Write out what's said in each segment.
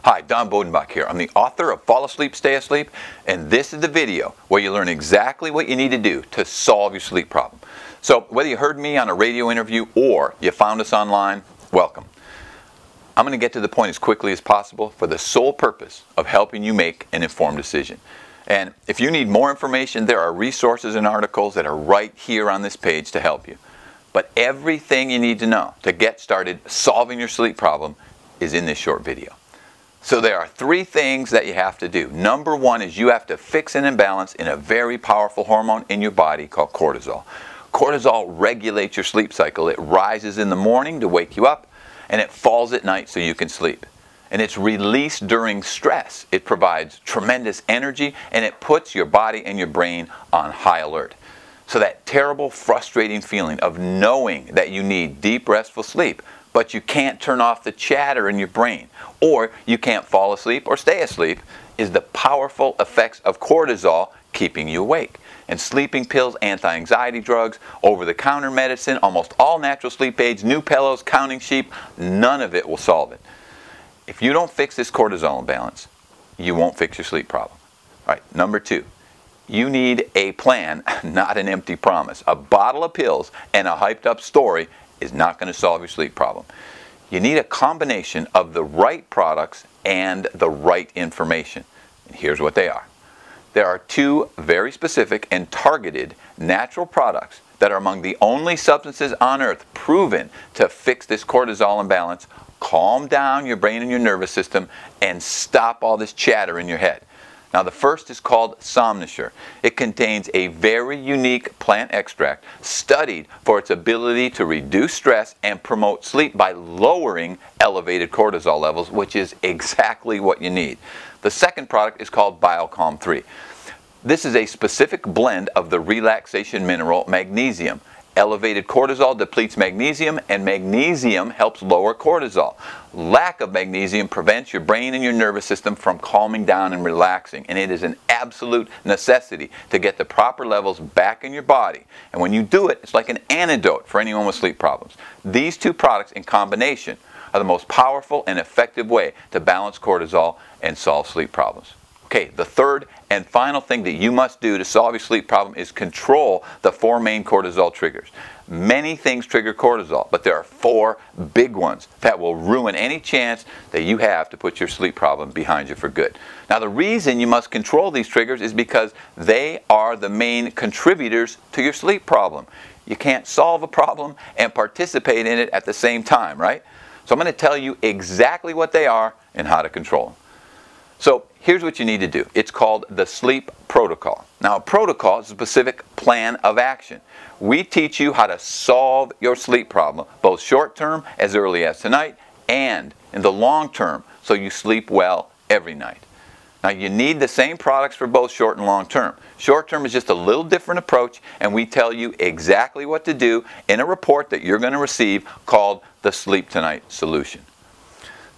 Hi, Don Bodenbach here. I'm the author of Fall Asleep, Stay Asleep, and this is the video where you learn exactly what you need to do to solve your sleep problem. So whether you heard me on a radio interview or you found us online, welcome. I'm going to get to the point as quickly as possible for the sole purpose of helping you make an informed decision. And if you need more information, there are resources and articles that are right here on this page to help you. But everything you need to know to get started solving your sleep problem is in this short video. So there are three things that you have to do. Number one is you have to fix an imbalance in a very powerful hormone in your body called cortisol. Cortisol regulates your sleep cycle. It rises in the morning to wake you up, and it falls at night so you can sleep. And it's released during stress. It provides tremendous energy, and it puts your body and your brain on high alert. So that terrible, frustrating feeling of knowing that you need deep, restful sleep, but you can't turn off the chatter in your brain, or you can't fall asleep or stay asleep, is the powerful effects of cortisol keeping you awake. And sleeping pills, anti-anxiety drugs, over-the-counter medicine, almost all natural sleep aids, new pillows, counting sheep, none of it will solve it. If you don't fix this cortisol imbalance, you won't fix your sleep problem. All right, number two. You need a plan, not an empty promise. A bottle of pills and a hyped up story is not going to solve your sleep problem. You need a combination of the right products and the right information. And here's what they are. There are two very specific and targeted natural products that are among the only substances on earth proven to fix this cortisol imbalance, calm down your brain and your nervous system, and stop all this chatter in your head. Now the first is called Somnisure. It contains a very unique plant extract studied for its ability to reduce stress and promote sleep by lowering elevated cortisol levels, which is exactly what you need. The second product is called BioCalm 3. This is a specific blend of the relaxation mineral magnesium. Elevated cortisol depletes magnesium, and magnesium helps lower cortisol. Lack of magnesium prevents your brain and your nervous system from calming down and relaxing, and it is an absolute necessity to get the proper levels back in your body. And when you do it, it's like an antidote for anyone with sleep problems. These two products in combination are the most powerful and effective way to balance cortisol and solve sleep problems. Okay, the third and final thing that you must do to solve your sleep problem is control the four main cortisol triggers. Many things trigger cortisol, but there are four big ones that will ruin any chance that you have to put your sleep problem behind you for good. Now the reason you must control these triggers is because they are the main contributors to your sleep problem. You can't solve a problem and participate in it at the same time, right? So I'm going to tell you exactly what they are and how to control them. So here's what you need to do. It's called the sleep protocol. Now a protocol is a specific plan of action. We teach you how to solve your sleep problem, both short term, as early as tonight, and in the long term, so you sleep well every night. Now you need the same products for both short and long term. Short term is just a little different approach, and we tell you exactly what to do in a report that you're going to receive called the Sleep Tonight Solution.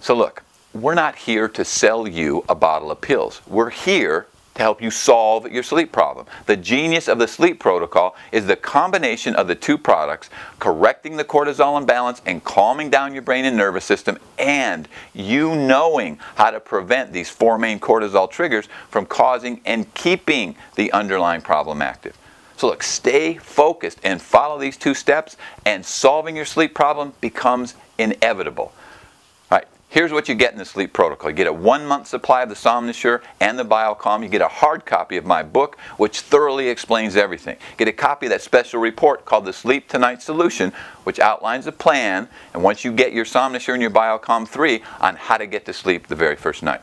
So look, we're not here to sell you a bottle of pills. We're here to help you solve your sleep problem. The genius of the sleep protocol is the combination of the two products, correcting the cortisol imbalance and calming down your brain and nervous system, and you knowing how to prevent these four main cortisol triggers from causing and keeping the underlying problem active. So look, stay focused and follow these two steps, and solving your sleep problem becomes inevitable. Here's what you get in the sleep protocol. You get a 1-month supply of the Somnisure and the BioCalm. You get a hard copy of my book, which thoroughly explains everything. You get a copy of that special report called the Sleep Tonight Solution, which outlines a plan, and once you get your Somnisure and your BioCalm 3, on how to get to sleep the very first night.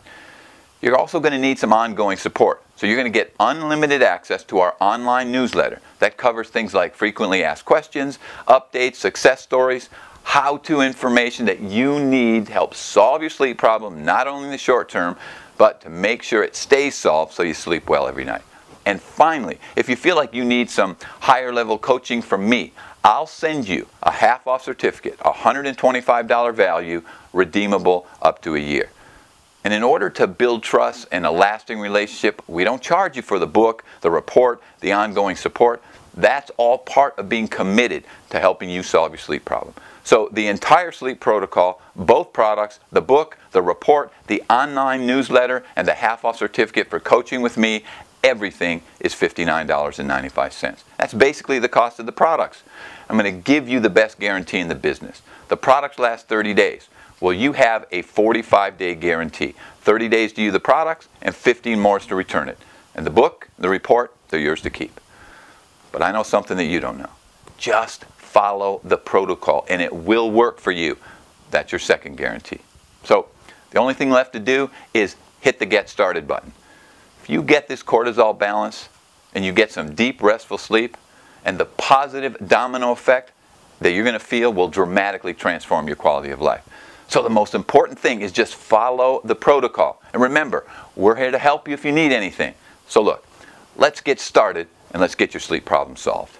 You're also going to need some ongoing support. So you're going to get unlimited access to our online newsletter that covers things like frequently asked questions, updates, success stories, how-to information that you need to help solve your sleep problem, not only in the short term, but to make sure it stays solved so you sleep well every night. And finally, if you feel like you need some higher level coaching from me, I'll send you a half-off certificate, $125 value, redeemable up to a year. And in order to build trust and a lasting relationship, we don't charge you for the book, the report, the ongoing support. That's all part of being committed to helping you solve your sleep problem. So the entire sleep protocol, both products, the book, the report, the online newsletter, and the half-off certificate for coaching with me, everything is $59.95. That's basically the cost of the products. I'm going to give you the best guarantee in the business. The products last 30 days. Well, you have a 45-day guarantee. 30 days to use the products and 15 more to return it. And the book, the report, they're yours to keep. But I know something that you don't know. Just follow the protocol and it will work for you. That's your second guarantee. So the only thing left to do is hit the get started button. If you get this cortisol balance and you get some deep restful sleep, and the positive domino effect that you're going to feel will dramatically transform your quality of life. So the most important thing is just follow the protocol. And remember, we're here to help you if you need anything. So look, let's get started and let's get your sleep problem solved.